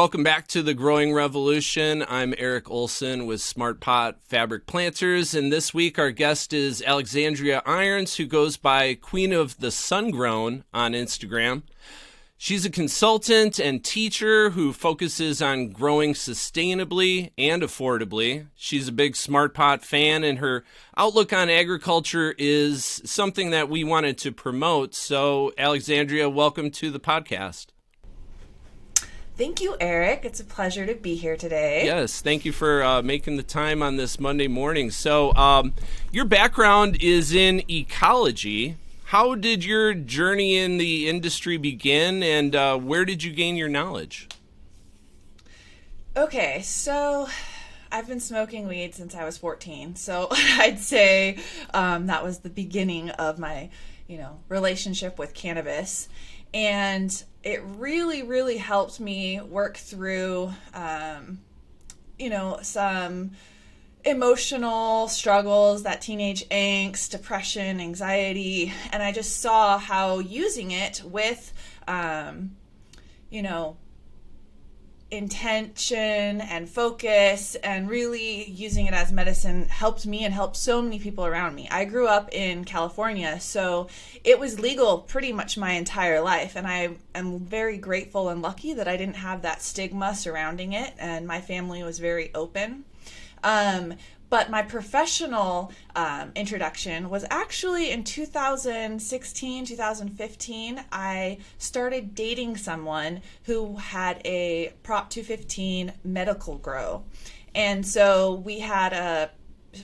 welcome back to the Growing Revolution. I'm Eric Olson with Smart Pot Fabric Planters, and this week our guest is Alexandria Irons, who goes by Queen of the Sungrown on Instagram. She's a consultant and teacher who focuses on growing sustainably and affordably. She's a big Smart Pot fan, and her outlook on agriculture is something that we wanted to promote. So, Alexandria, welcome to the podcast. Thank you, Eric. It's a pleasure to be here today. Yes, thank you for making the time on this Monday morning. So, your background is in ecology. How did your journey in the industry begin, and where did you gain your knowledge? Okay, so I've been smoking weed since I was 14. So I'd say that was the beginning of my, relationship with cannabis. And it really, really helped me work through, some emotional struggles, that teenage angst, depression, anxiety. And I just saw how using it with, intention and focus and really using it as medicine helped me and helped so many people around me. I grew up in California, so it was legal pretty much my entire life, and I am very grateful and lucky that I didn't have that stigma surrounding it, and my family was very open. But my professional introduction was actually in 2016, 2015. I started dating someone who had a Prop 215 medical grow. And so we had a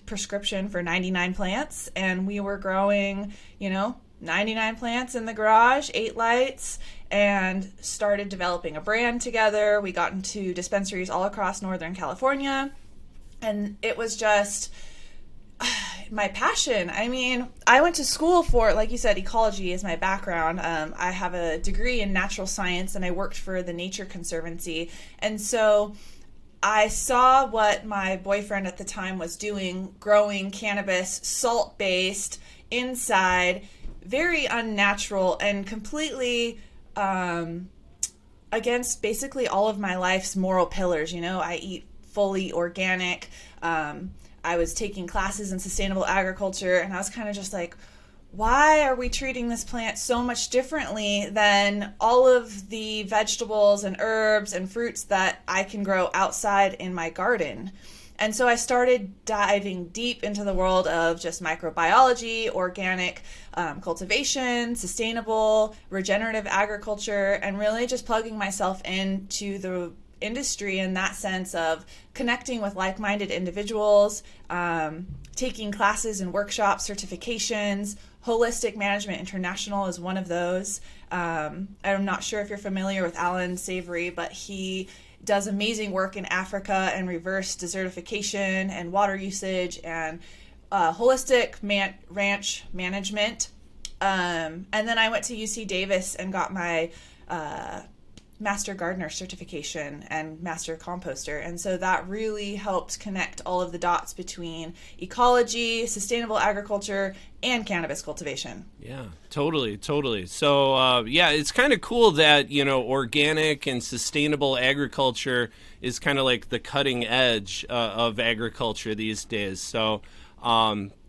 prescription for 99 plants, and we were growing, 99 plants in the garage, 8 lights, and started developing a brand together. We got into dispensaries all across Northern California. And it was just my passion. I mean, I went to school for, like you said, ecology is my background. I have a degree in natural science, and I worked for the Nature Conservancy. And so I saw what my boyfriend at the time was doing, growing cannabis, salt-based, inside, very unnatural, and completely against basically all of my life's moral pillars. I eat fully organic. I was taking classes in sustainable agriculture, and I was kind of just like, why are we treating this plant so much differently than all of the vegetables and herbs and fruits that I can grow outside in my garden? And so I started diving deep into the world of just microbiology, organic cultivation, sustainable, regenerative agriculture, and really just plugging myself into the industry in that sense of connecting with like-minded individuals, taking classes and workshops, certifications. Holistic Management International is one of those. I'm not sure if you're familiar with Alan Savory, but he does amazing work in Africa and reverse desertification and water usage and holistic ranch management. And then I went to UC Davis and got my Master Gardener certification and Master Composter. And so that really helped connect all of the dots between ecology, sustainable agriculture, and cannabis cultivation. Yeah, totally. So, it's kind of cool that, organic and sustainable agriculture is kind of like the cutting edge of agriculture these days. So,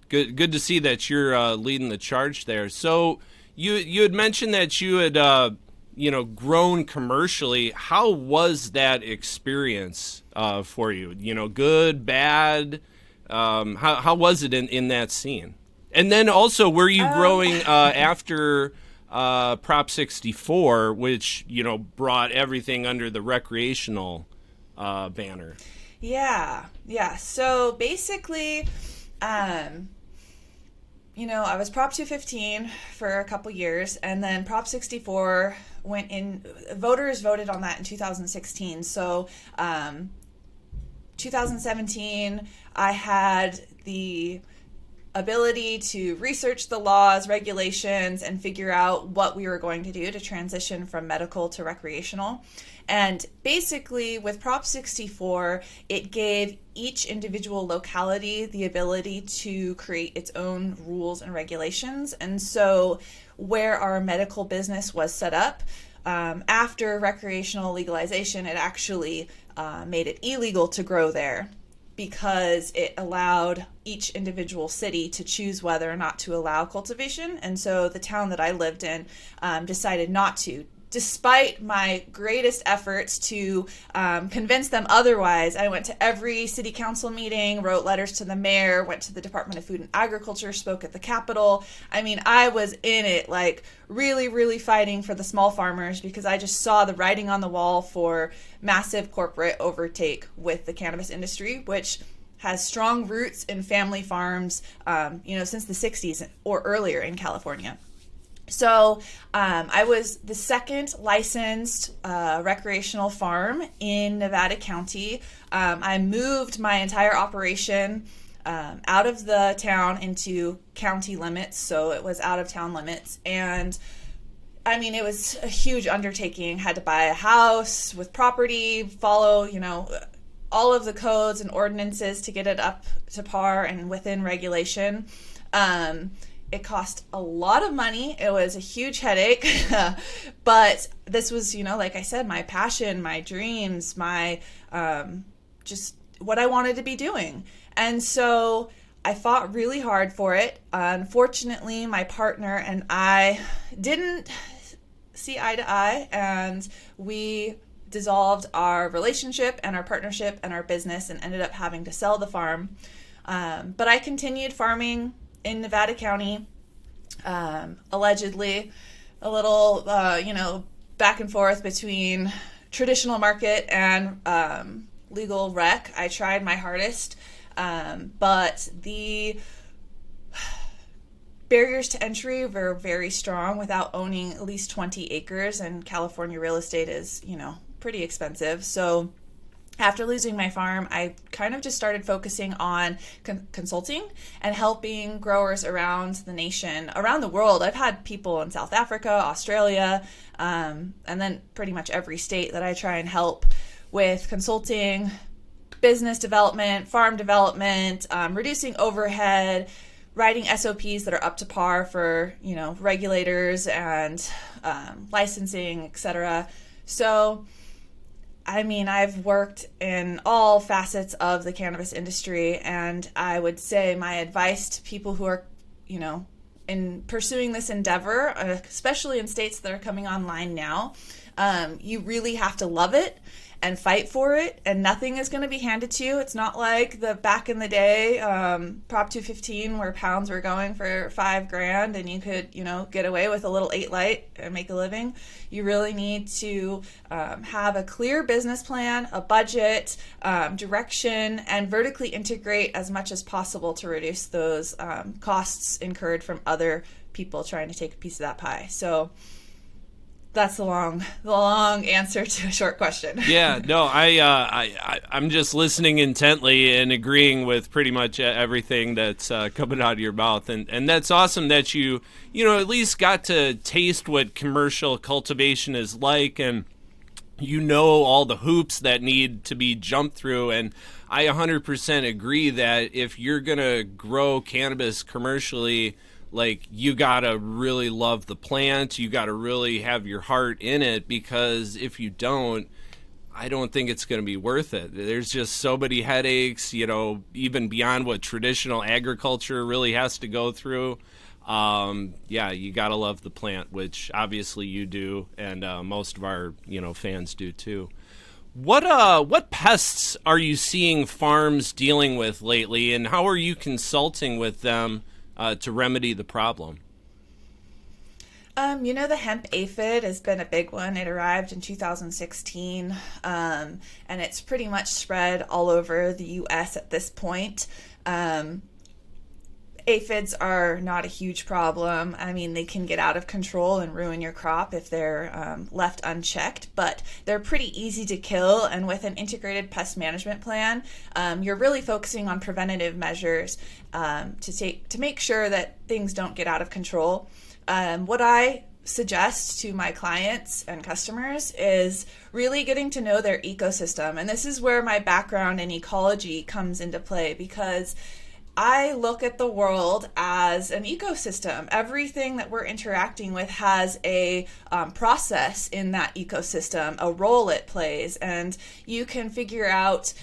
good to see that you're leading the charge there. So, you had mentioned that you had grown commercially. How was that experience for you? Good, bad? How was it in that scene? And then also, were you growing after Prop 64, which, brought everything under the recreational banner? Yeah. So basically, I was Prop 215 for a couple years, and then Prop 64 went in. Voters voted on that in 2016. So 2017, I had the ability to research the laws, regulations, and figure out what we were going to do to transition from medical to recreational. And basically, with Prop 64, it gave each individual locality the ability to create its own rules and regulations. And so where our medical business was set up, after recreational legalization, it actually made it illegal to grow there because it allowed each individual city to choose whether or not to allow cultivation. And so the town that I lived in decided not to. Despite my greatest efforts to convince them otherwise, I went to every city council meeting, wrote letters to the mayor, went to the Department of Food and Agriculture, spoke at the Capitol. I mean, I was in it, like really, really fighting for the small farmers because I just saw the writing on the wall for massive corporate overtake with the cannabis industry, which has strong roots in family farms, since the 60s or earlier in California. So I was the second licensed recreational farm in Nevada County. I moved my entire operation out of the town into county limits, so it was out of town limits. And I mean, it was a huge undertaking. Had to buy a house with property, follow, all of the codes and ordinances to get it up to par and within regulation. It cost a lot of money. It was a huge headache, but this was, like I said, my passion, my dreams, my just what I wanted to be doing. And so I fought really hard for it. Unfortunately, my partner and I didn't see eye to eye, and we dissolved our relationship and our partnership and our business and ended up having to sell the farm. But I continued farming in Nevada County, allegedly a little, back and forth between traditional market and legal rec. I tried my hardest, but the barriers to entry were very strong without owning at least 20 acres, and California real estate is, pretty expensive. So after losing my farm, I kind of just started focusing on consulting and helping growers around the nation, around the world. I've had people in South Africa, Australia, and then pretty much every state that I try and help with consulting, business development, farm development, reducing overhead, writing SOPs that are up to par for, regulators and licensing, etc. So I mean, I've worked in all facets of the cannabis industry, and I would say my advice to people who are, in pursuing this endeavor, especially in states that are coming online now, you really have to love it and fight for it, and nothing is going to be handed to you. It's not like the back in the day Prop 215 where pounds were going for $5,000 and you could, get away with a little 8 light and make a living. You really need to have a clear business plan, a budget, direction, and vertically integrate as much as possible to reduce those costs incurred from other people trying to take a piece of that pie. So that's the long answer to a short question. Yeah, no, I'm just listening intently and agreeing with pretty much everything that's coming out of your mouth, and that's awesome that you at least got to taste what commercial cultivation is like, and all the hoops that need to be jumped through. And I 100% agree that if you're gonna grow cannabis commercially, like, you gotta really love the plant, you gotta really have your heart in it, because if you don't, I don't think it's gonna be worth it. There's just so many headaches, even beyond what traditional agriculture really has to go through. You gotta love the plant, which obviously you do, and most of our fans do too. What pests are you seeing farms dealing with lately, and how are you consulting with them to remedy the problem? The hemp aphid has been a big one. It arrived in 2016, and it's pretty much spread all over the U.S. at this point. Aphids are not a huge problem. I mean, they can get out of control and ruin your crop if they're left unchecked, but they're pretty easy to kill. And with an integrated pest management plan, you're really focusing on preventative measures to make sure that things don't get out of control. What I suggest to my clients and customers is really getting to know their ecosystem. And this is where my background in ecology comes into play, because I look at the world as an ecosystem. Everything that we're interacting with has a process in that ecosystem, a role it plays, and you can figure out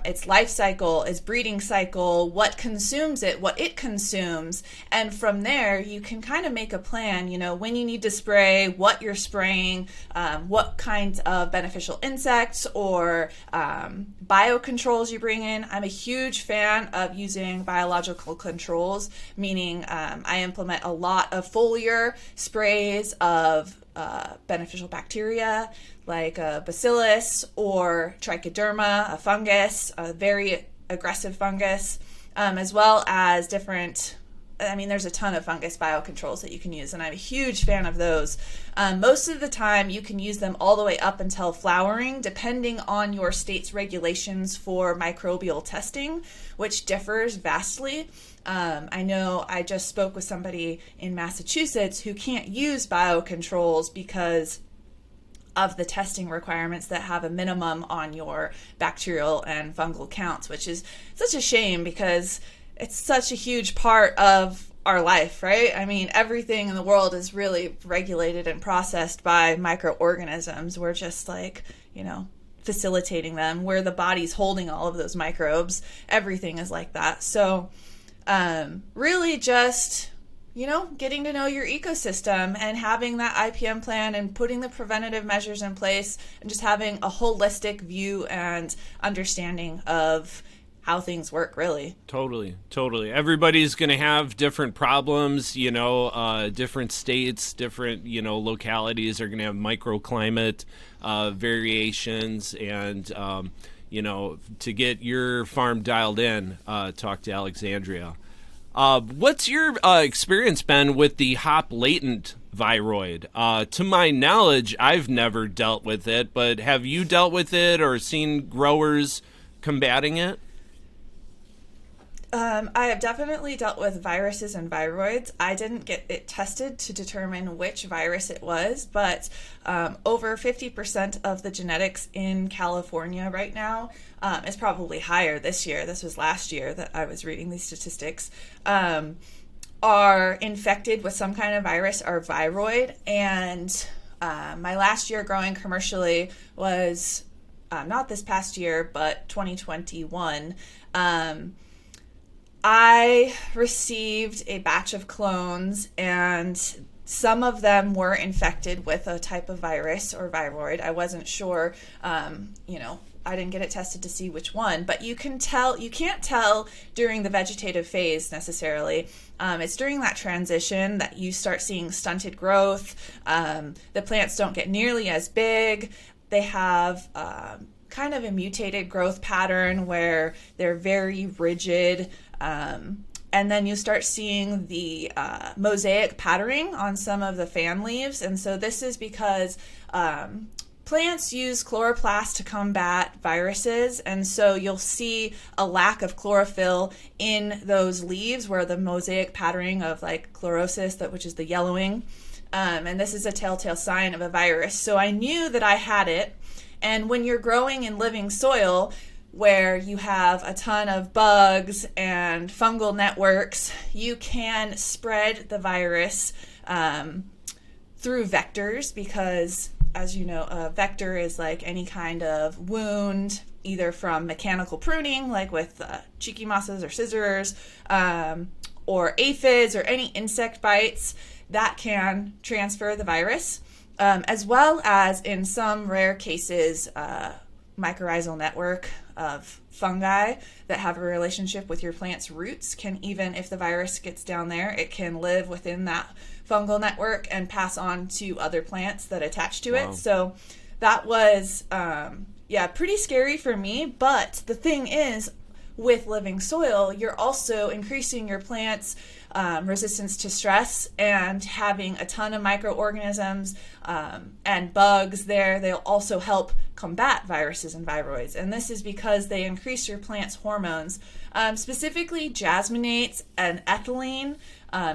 its life cycle, its breeding cycle, what consumes it, what it consumes, and from there you can kind of make a plan, when you need to spray, what you're spraying, what kinds of beneficial insects or biocontrols you bring in. I'm a huge fan of using biological controls, meaning I implement a lot of foliar sprays of beneficial bacteria like a bacillus or trichoderma, a fungus, a very aggressive fungus, as well as different. There's a ton of fungus biocontrols that you can use, and I'm a huge fan of those. Most of the time, you can use them all the way up until flowering, depending on your state's regulations for microbial testing, which differs vastly. I know I just spoke with somebody in Massachusetts who can't use biocontrols because of the testing requirements that have a minimum on your bacterial and fungal counts, which is such a shame because it's such a huge part of our life, right? Everything in the world is really regulated and processed by microorganisms. We're just facilitating them. We're the body's holding all of those microbes. Everything is like that. So really just, getting to know your ecosystem and having that IPM plan and putting the preventative measures in place and just having a holistic view and understanding of how things work, really. Totally. Everybody's going to have different problems, different states, different, localities are going to have microclimate variations. And, to get your farm dialed in, talk to Alexandria. What's your experience been with the hop latent viroid? To my knowledge, I've never dealt with it, but have you dealt with it or seen growers combating it? I have definitely dealt with viruses and viroids. I didn't get it tested to determine which virus it was, but over 50% of the genetics in California right now is probably higher this year. This was last year that I was reading these statistics. Are infected with some kind of virus or viroid. And my last year growing commercially was not this past year, but 2021. I received a batch of clones, and some of them were infected with a type of virus or viroid. I wasn't sure, I didn't get it tested to see which one, but you can't tell during the vegetative phase necessarily. It's during that transition that you start seeing stunted growth. The plants don't get nearly as big. They have kind of a mutated growth pattern where they're very rigid. And then you start seeing the mosaic patterning on some of the fan leaves. And so this is because plants use chloroplast to combat viruses. And so you'll see a lack of chlorophyll in those leaves where the mosaic patterning of like chlorosis, which is the yellowing. And this is a telltale sign of a virus. So I knew that I had it. And when you're growing in living soil, where you have a ton of bugs and fungal networks, you can spread the virus through vectors because, as you know, a vector is like any kind of wound, either from mechanical pruning, like with cheeky mosses or scissors, or aphids or any insect bites that can transfer the virus, as well as in some rare cases, mycorrhizal network of fungi that have a relationship with your plant's roots can, even if the virus gets down there, it can live within that fungal network and pass on to other plants that attach to it. So that was pretty scary for me. But the thing is, with living soil, you're also increasing your plant's resistance to stress and having a ton of microorganisms and bugs there. They'll also help combat viruses and viroids. And this is because they increase your plant's hormones. Specifically, jasminates and ethylene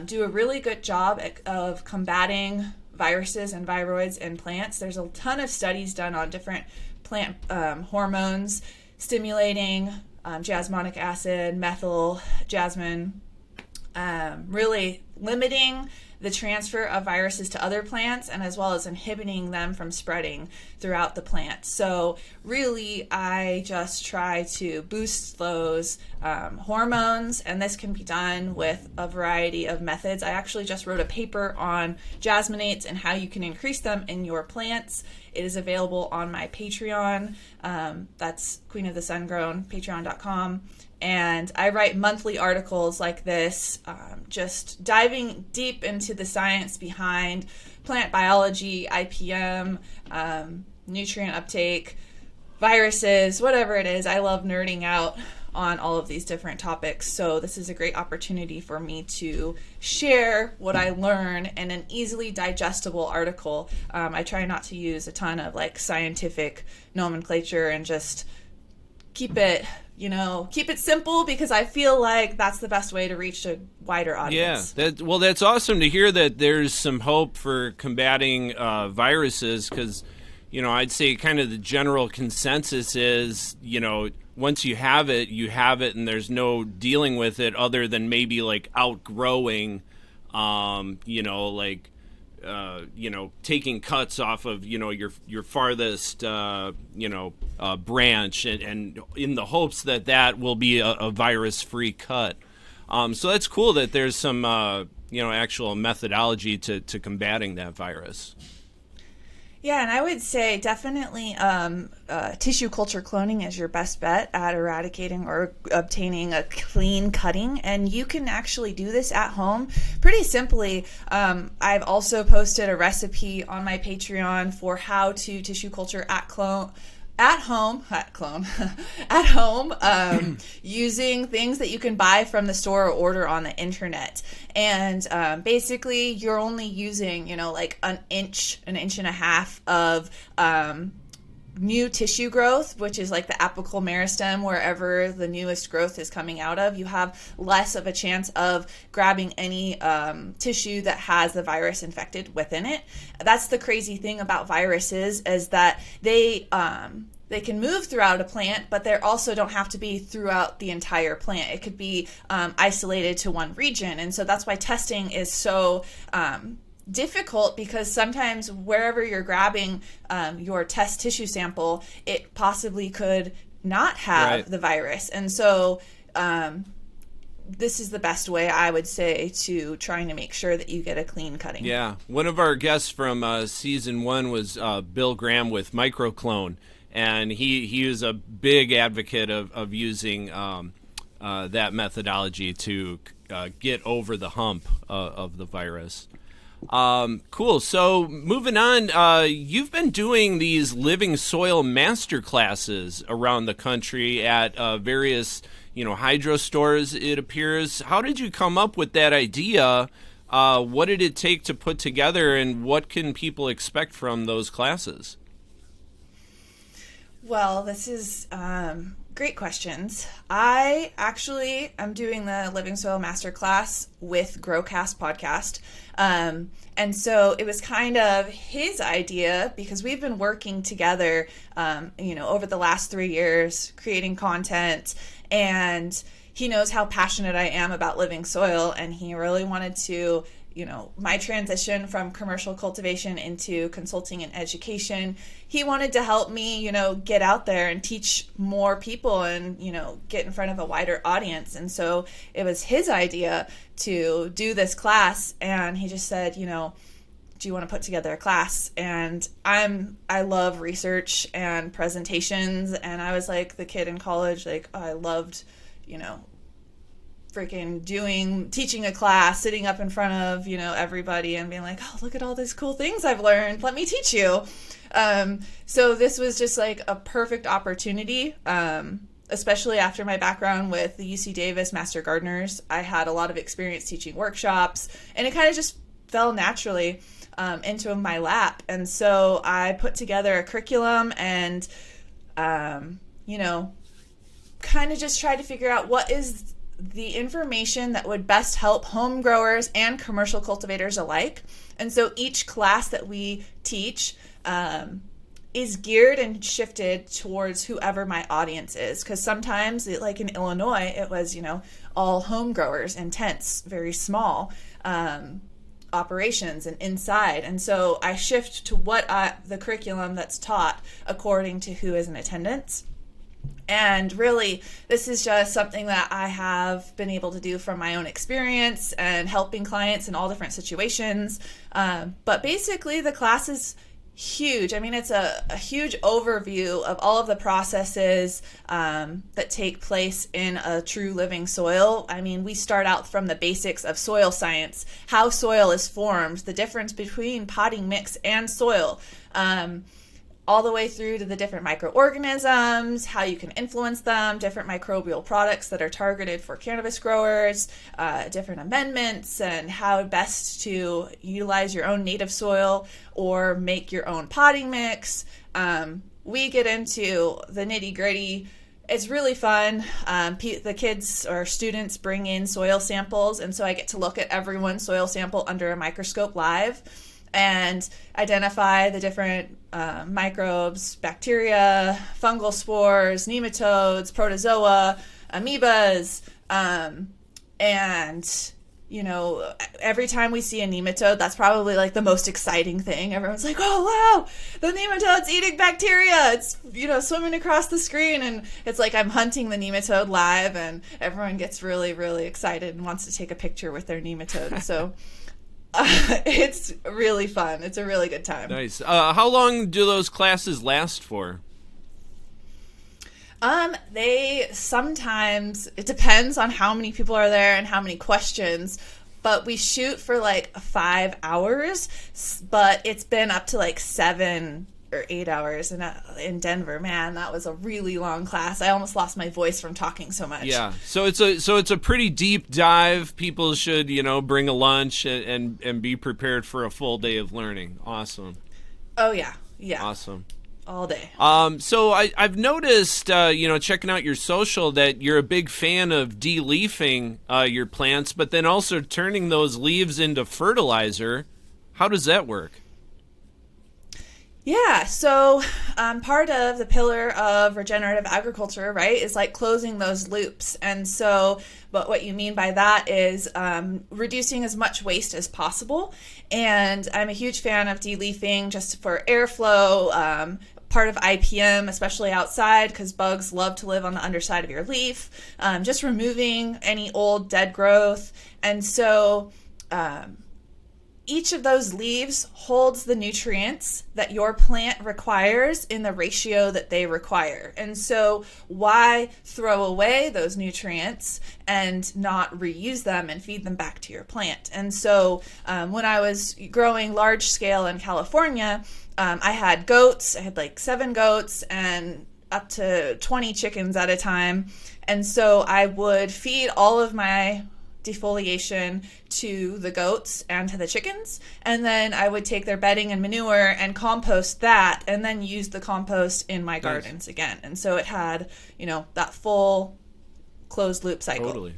do a really good job of combating viruses and viroids in plants. There's a ton of studies done on different plant hormones stimulating jasmonic acid, methyl, jasmine, really limiting the transfer of viruses to other plants, and as well as inhibiting them from spreading throughout the plant. So really, I just try to boost those hormones, and this can be done with a variety of methods. I actually just wrote a paper on jasminates and how you can increase them in your plants. It is available on my Patreon. That's Queen of the Sungrown, patreon.com. And I write monthly articles like this, just diving deep into the science behind plant biology, IPM, nutrient uptake, viruses, whatever it is. I love nerding out on all of these different topics. So this is a great opportunity for me to share what I learn in an easily digestible article. I try not to use a ton of like scientific nomenclature and just keep it simple, because I feel like that's the best way to reach a wider audience. Yeah, that's awesome to hear that there's some hope for combating viruses, because, I'd say kind of the general consensus is, once you have it, and there's no dealing with it other than maybe like outgrowing, taking cuts off of, your farthest, branch, and in the hopes that will be a virus-free cut. So that's cool that there's some, actual methodology to combating that virus. Yeah, and I would say definitely tissue culture cloning is your best bet at eradicating or obtaining a clean cutting. And you can actually do this at home pretty simply. I've also posted a recipe on my Patreon for how to tissue culture at home, using things that you can buy from the store or order on the internet. And basically, you're only using, like an inch and a half of new tissue growth, which is like the apical meristem, wherever the newest growth is coming out of. You have less of a chance of grabbing any tissue that has the virus infected within it. That's the crazy thing about viruses, is that they can move throughout a plant, but they also don't have to be throughout the entire plant. It could be isolated to one region. And so that's why testing is so difficult, because sometimes wherever you're grabbing your test tissue sample, it possibly could not have the virus. And so this is the best way, I would say, to trying to make sure that you get a clean cutting. Yeah. One of our guests from season 1 was Bill Graham with Microclone. And he is a big advocate of using that methodology to get over the hump of the virus. Cool. So moving on, you've been doing these living soil master classes around the country at various, hydro stores, it appears. How did you come up with that idea? What did it take to put together, and what can people expect from those classes? Well, this is great questions. I actually am doing the Living Soil Masterclass with Growcast podcast. And so it was kind of his idea, because we've been working together, over the last 3 years, creating content, and he knows how passionate I am about living soil, and he really wanted to, my transition from commercial cultivation into consulting and education. He wanted to help me, get out there and teach more people and, get in front of a wider audience. And so it was his idea to do this class. And he just said, do you want to put together a class? And I love research and presentations. And I was like the kid in college, I loved, freaking teaching a class, sitting up in front of, everybody and being like, oh, look at all these cool things I've learned. Let me teach you. So this was just like a perfect opportunity, especially after my background with the UC Davis Master Gardeners. I had a lot of experience teaching workshops, and it kind of just fell naturally into my lap. And so I put together a curriculum and, kind of just tried to figure out what is the information that would best help home growers and commercial cultivators alike. And so each class that we teach is geared and shifted towards whoever my audience is. Because sometimes, like in Illinois, it was, all home growers in tents, very small operations and inside. And so I shift to the curriculum that's taught according to who is in attendance. And really, this is just something that I have been able to do from my own experience and helping clients in all different situations. But basically, the class is huge. I mean, it's a huge overview of all of the processes that take place in a true living soil. I mean, we start out from the basics of soil science, how soil is formed, the difference between potting mix and soil, all the way through to the different microorganisms, how you can influence them, different microbial products that are targeted for cannabis growers, different amendments, and how best to utilize your own native soil or make your own potting mix. We get into the nitty-gritty. It's really fun. The kids or students bring in soil samples, and so I get to look at everyone's soil sample under a microscope live and identify the different microbes, bacteria, fungal spores, nematodes, protozoa, amoebas, and every time we see a nematode, that's probably like the most exciting thing. Everyone's like, oh wow, the nematode's eating bacteria. It's swimming across the screen, and it's like I'm hunting the nematode live, and everyone gets really, really excited and wants to take a picture with their nematode. So it's really fun. It's a really good time. Nice. How long do those classes last for? They sometimes, it depends on how many people are there and how many questions, but we shoot for like 5 hours, but it's been up to like 7 or 8 hours in Denver. Man, that was a really long class. I almost lost my voice from talking so much. Yeah. So it's a pretty deep dive. People should, bring a lunch and be prepared for a full day of learning. Awesome. Oh yeah. Yeah. Awesome. All day. So I've noticed, checking out your social, that you're a big fan of de-leafing your plants, but then also turning those leaves into fertilizer. How does that work? Yeah, so part of the pillar of regenerative agriculture, right, is like closing those loops. And so, but what you mean by that is reducing as much waste as possible. And I'm a huge fan of de-leafing just for airflow, part of IPM, especially outside, because bugs love to live on the underside of your leaf, just removing any old dead growth. And so each of those leaves holds the nutrients that your plant requires in the ratio that they require. And so why throw away those nutrients and not reuse them and feed them back to your plant? And so when I was growing large scale in California, I had goats. I had like 7 goats and up to 20 chickens at a time. And so I would feed all of my defoliation to the goats and to the chickens, and then I would take their bedding and manure and compost that, and then use the compost in my gardens again. And so it had, that full closed loop cycle. Totally.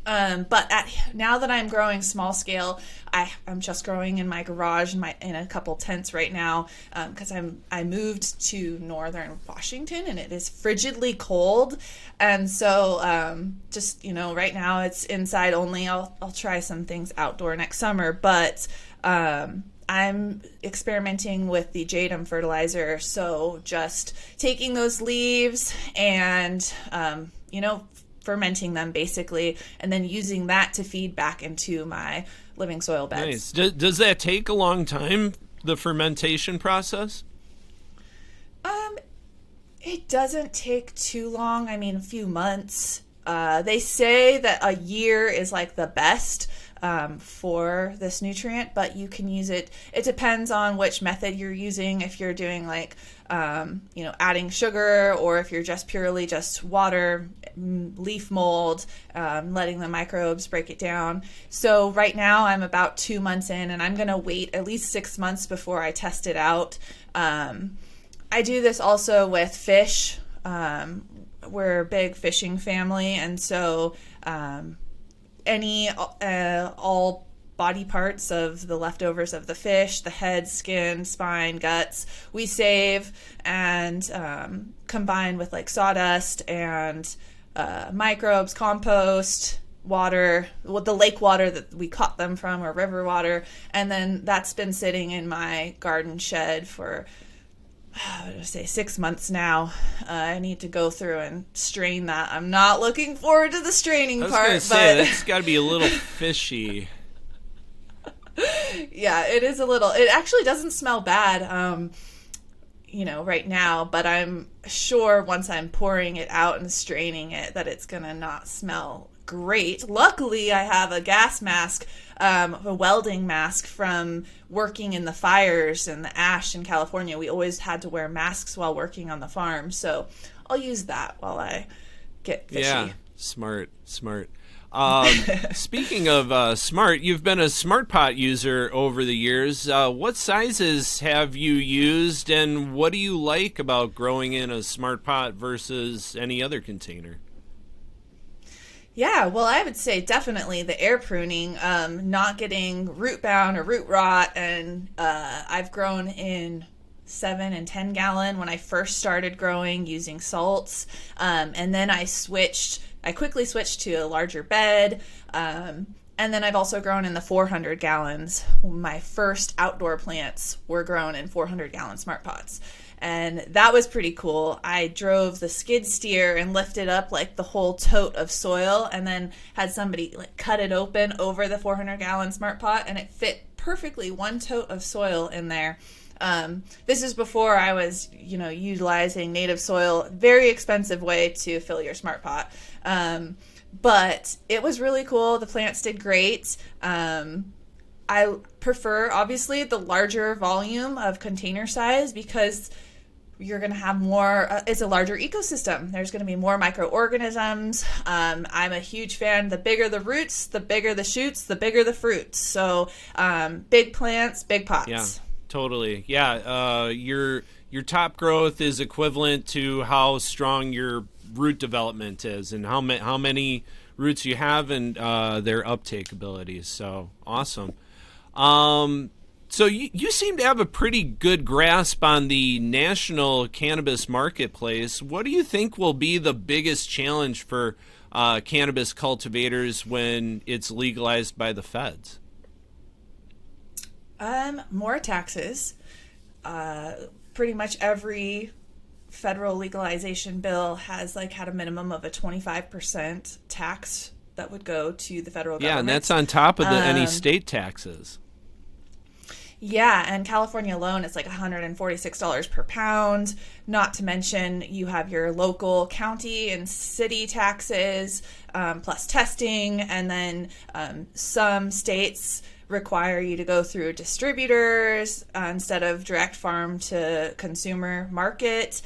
But now that I'm growing small scale, I'm just growing in my garage in a couple tents right now, because I moved to northern Washington and it is frigidly cold, and so right now it's inside only. I'll try some things outdoor next summer, but I'm experimenting with the Jadam fertilizer, so just taking those leaves and fermenting them basically, and then using that to feed back into my living soil beds. Nice. Does that take a long time, the fermentation process? It doesn't take too long. I mean, a few months. They say that a year is like the best for this nutrient, but you can use it. It depends on which method you're using. If you're doing like, adding sugar, or if you're just purely just water, leaf mold, letting the microbes break it down. So right now I'm about 2 months in, and I'm going to wait at least 6 months before I test it out. I do this also with fish. We're a big fishing family, and so all body parts of the leftovers of the fish, the head, skin, spine, guts, we save and combine with like sawdust and microbes, compost, water, the lake water that we caught them from, or river water. And then that's been sitting in my garden shed for, I would say, 6 months now. I need to go through and strain that. I'm not looking forward to the straining part. I was going to say, that's got to be a little fishy. Yeah, it is a little. It actually doesn't smell bad, right now, but I'm sure once I'm pouring it out and straining it that it's going to not smell great. Luckily, I have a gas mask, a welding mask from working in the fires and the ash in California. We always had to wear masks while working on the farm, so I'll use that while I get fishy. Yeah, smart. Speaking of smart, you've been a Smart Pot user over the years. What sizes have you used, and what do you like about growing in a Smart Pot versus any other container? Yeah, well, I would say definitely the air pruning, not getting root bound or root rot. And I've grown in 7 and 10 gallon when I first started growing using salts. And then I quickly switched to a larger bed. And then I've also grown in the 400 gallons. My first outdoor plants were grown in 400 gallon Smart Pots. And that was pretty cool. I drove the skid steer and lifted up like the whole tote of soil, and then had somebody like cut it open over the 400 gallon Smart Pot, and it fit perfectly one tote of soil in there. This is before I was, utilizing native soil, very expensive way to fill your Smart Pot. But it was really cool. The plants did great. I prefer, obviously, the larger volume of container size because you're going to have more, it's a larger ecosystem. There's going to be more microorganisms. I'm a huge fan. The bigger the roots, the bigger the shoots, the bigger the fruits. So big plants, big pots. Yeah, totally. Yeah, your top growth is equivalent to how strong your root development is and how many roots you have and their uptake abilities. So awesome. So you seem to have a pretty good grasp on the national cannabis marketplace. What do you think will be the biggest challenge for cannabis cultivators when it's legalized by the feds? More taxes. Pretty much every federal legalization bill has had a minimum of a 25% tax that would go to the federal government. Yeah, and that's on top of any state taxes. Yeah, and California alone, it's like $146 per pound. Not to mention you have your local county and city taxes, plus testing, and then some states require you to go through distributors instead of direct farm to consumer market.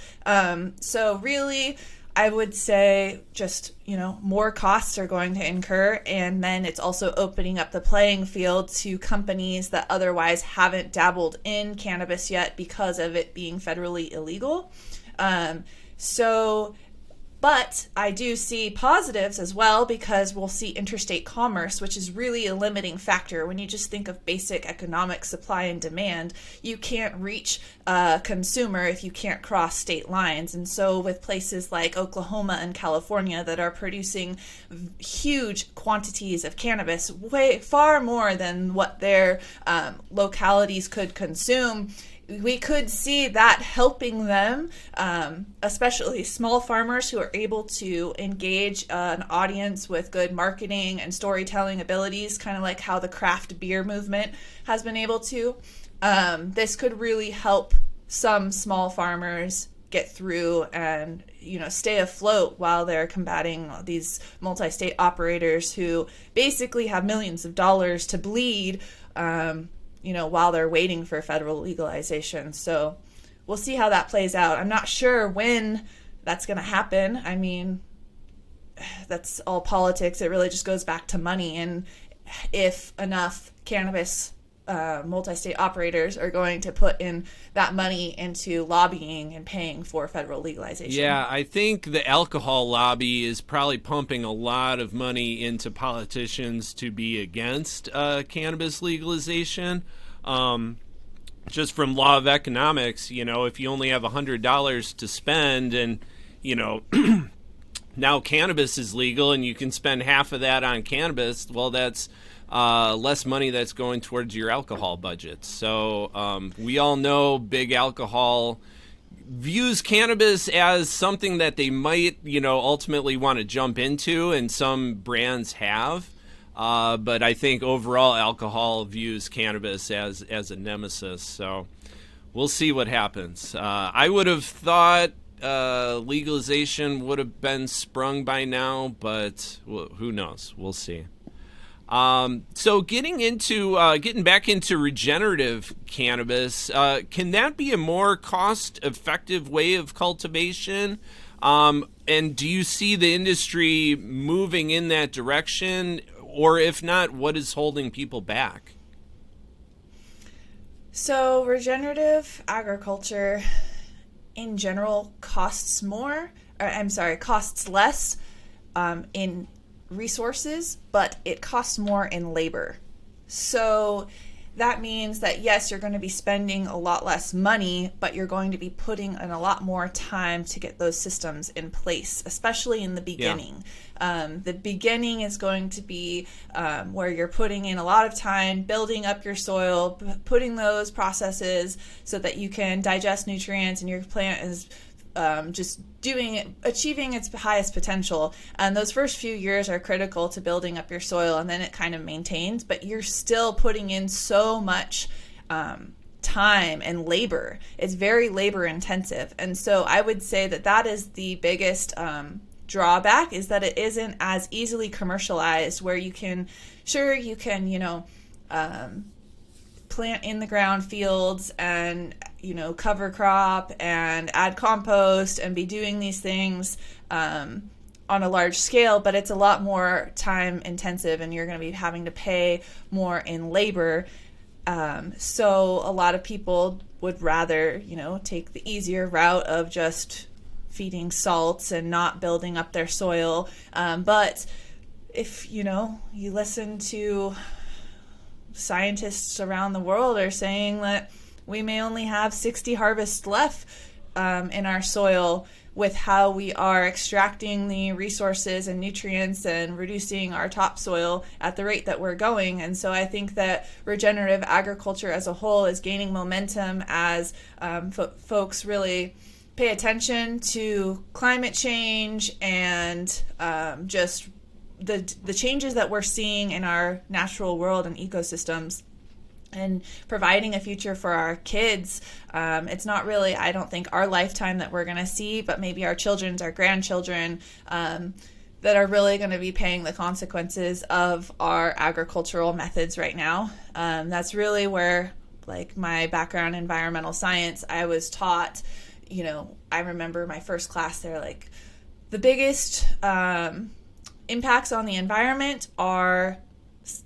So really, I would say just, more costs are going to incur, and then it's also opening up the playing field to companies that otherwise haven't dabbled in cannabis yet because of it being federally illegal. But I do see positives as well because we'll see interstate commerce, which is really a limiting factor. When you just think of basic economic supply and demand, you can't reach a consumer if you can't cross state lines. And so with places like Oklahoma and California that are producing huge quantities of cannabis, way far more than what their localities could consume, we could see that helping them, especially small farmers who are able to engage an audience with good marketing and storytelling abilities, kind of like how the craft beer movement has been able to. This could really help some small farmers get through and stay afloat while they're combating these multi-state operators who basically have millions of dollars to bleed while they're waiting for federal legalization. So we'll see how that plays out. I'm not sure when that's going to happen. I mean, that's all politics. It really just goes back to money. And if enough cannabis multi-state operators are going to put in that money into lobbying and paying for federal legalization. Yeah, I think the alcohol lobby is probably pumping a lot of money into politicians to be against cannabis legalization. Just from law of economics, if you only have $100 to spend and, now cannabis is legal and you can spend half of that on cannabis, well, that's less money that's going towards your alcohol budget. So we all know big alcohol views cannabis as something that they might, ultimately want to jump into, and some brands have. But I think overall alcohol views cannabis as a nemesis. So we'll see what happens. I would have thought legalization would have been sprung by now, but who knows? We'll see. So getting back into regenerative cannabis, can that be a more cost-effective way of cultivation? And do you see the industry moving in that direction? Or if not, what is holding people back? So regenerative agriculture in general costs less in resources, but it costs more in labor. So that means that yes, you're going to be spending a lot less money, but you're going to be putting in a lot more time to get those systems in place, especially in the beginning. Yeah. The beginning is going to be where you're putting in a lot of time, building up your soil, putting those processes so that you can digest nutrients and your plant is just achieving its highest potential. And those first few years are critical to building up your soil, and then it kind of maintains, but you're still putting in so much time and labor. It's very labor intensive. And so I would say that is the biggest drawback, is that it isn't as easily commercialized, where you can plant in the ground fields and cover crop and add compost and be doing these things on a large scale, but it's a lot more time intensive and you're going to be having to pay more in labor. So a lot of people would rather take the easier route of just feeding salts and not building up their soil. But if you listen to scientists around the world are saying that we may only have 60 harvests left in our soil with how we are extracting the resources and nutrients and reducing our topsoil at the rate that we're going. And so I think that regenerative agriculture as a whole is gaining momentum as folks really pay attention to climate change and just the changes that we're seeing in our natural world and ecosystems, and providing a future for our kids. It's not really, I don't think, our lifetime that we're going to see, but maybe our children's, our grandchildren, that are really going to be paying the consequences of our agricultural methods right now. That's really where, like, my background in environmental science, I was taught, I remember my first class, they're like, the biggest impacts on the environment are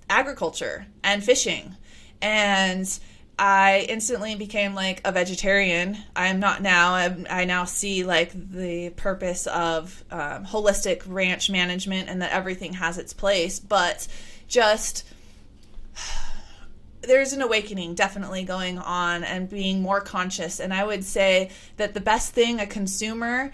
agriculture and fishing. And I instantly became like a vegetarian. I am not now. I now see like the purpose of holistic ranch management and that everything has its place. But just there's an awakening definitely going on and being more conscious. And I would say that the best thing a consumer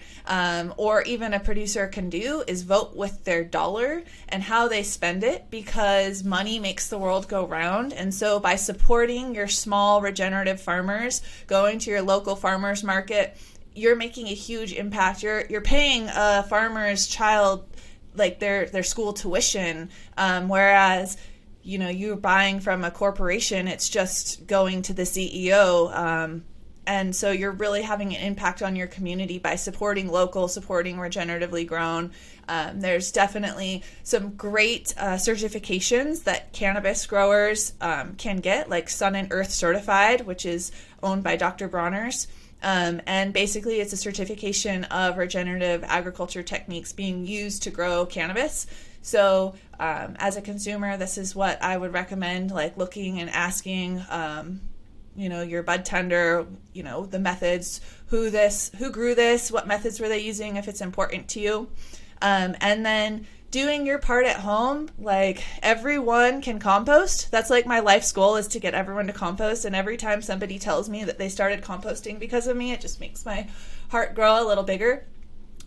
or even a producer can do is vote with their dollar and how they spend it, because money makes the world go round. And so by supporting your small regenerative farmers, going to your local farmers market, you're making a huge impact. You're paying a farmer's child like their school tuition, whereas you're buying from a corporation, it's just going to the CEO. And so you're really having an impact on your community by supporting local, supporting regeneratively grown. There's definitely some great certifications that cannabis growers can get, like Sun and Earth Certified, which is owned by Dr. Bronner's. And basically it's a certification of regenerative agriculture techniques being used to grow cannabis. So as a consumer, this is what I would recommend, like looking and asking, your bud tender, the methods, who grew this, what methods were they using, if it's important to you. And then doing your part at home. Like, everyone can compost. That's like my life's goal, is to get everyone to compost. And every time somebody tells me that they started composting because of me, it just makes my heart grow a little bigger.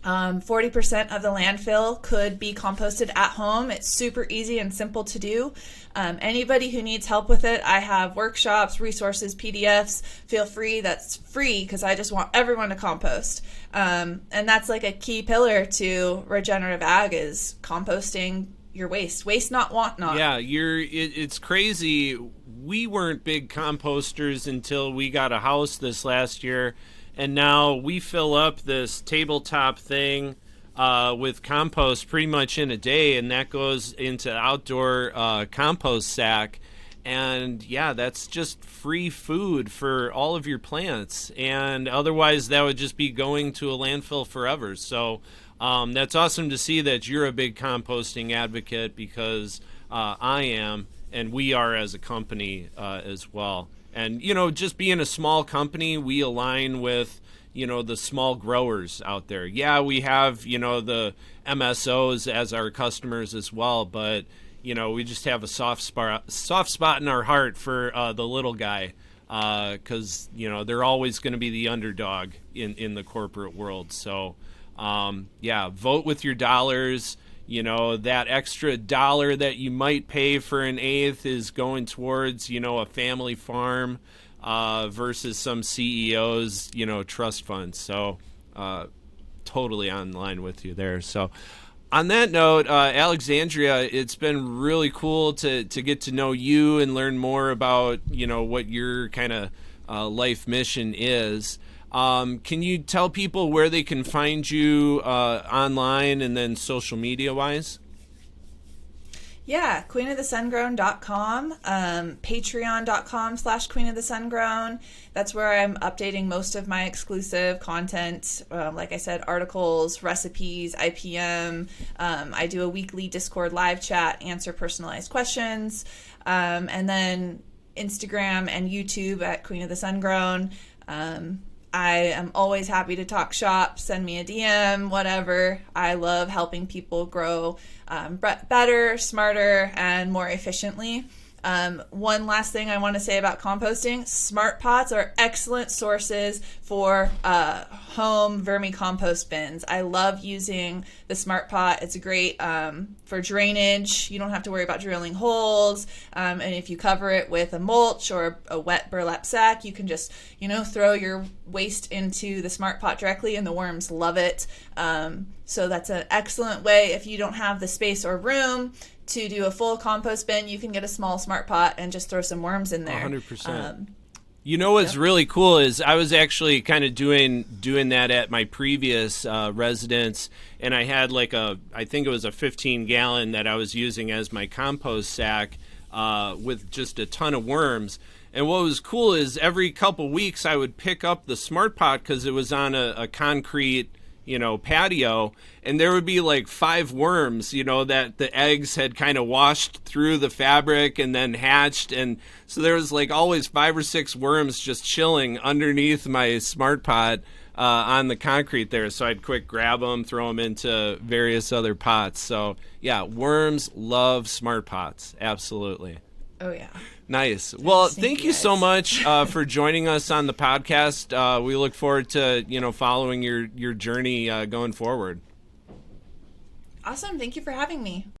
40% of the landfill could be composted at home. It's super easy and simple to do. Anybody who needs help with it, I have workshops, resources, PDFs. Feel free. That's free, because I just want everyone to compost. And that's like a key pillar to regenerative ag, is composting your waste. Waste not, want not. Yeah, it's crazy. We weren't big composters until we got a house this last year. And now we fill up this tabletop thing with compost pretty much in a day, and that goes into outdoor compost sack. And yeah, that's just free food for all of your plants. And otherwise, that would just be going to a landfill forever. So that's awesome to see that you're a big composting advocate, because I am, and we are as a company as well. And, just being a small company, we align with, the small growers out there. Yeah, we have, the MSOs as our customers as well, but, we just have a soft spot in our heart for the little guy, because, they're always going to be the underdog in the corporate world. So, vote with your dollars. That extra dollar that you might pay for an eighth is going towards, a family farm versus some CEO's, trust funds. So totally online with you there. So on that note, Alexandria, it's been really cool to get to know you and learn more about, what your kind of life mission is. Can you tell people where they can find you online and then social media wise? Yeah, queenofthesungrown.com, patreon.com/queenofthesungrown. That's where I'm updating most of my exclusive content. Like I said, articles, recipes, IPM. I do a weekly Discord live chat, answer personalized questions. And then Instagram and YouTube at Queen of the Sungrown. I am always happy to talk shop. Send me a DM, whatever. I love helping people grow better, smarter, and more efficiently. One last thing I want to say about composting: smart pots are excellent sources for home vermicompost bins. I love using the smart pot. It's great for drainage. You don't have to worry about drilling holes. And if you cover it with a mulch or a wet burlap sack, you can just, throw your waste into the smart pot directly, and the worms love it. So that's an excellent way. If you don't have the space or room to do a full compost bin, you can get a small smart pot and just throw some worms in there. 100%. What's really cool is I was actually kind of doing that at my previous residence, and I had I think it was a 15-gallon that I was using as my compost sack with just a ton of worms. And what was cool is every couple weeks I would pick up the smart pot, because it was on a concrete patio, and there would be 5 worms, that the eggs had kind of washed through the fabric and then hatched. And so there was always 5 or 6 worms just chilling underneath my smart pot on the concrete there. So I'd quick grab them, throw them into various other pots. So yeah, worms love smart pots. Absolutely. Oh yeah. Nice. Well, thank you so much for joining us on the podcast. We look forward to, following your journey going forward. Awesome. Thank you for having me.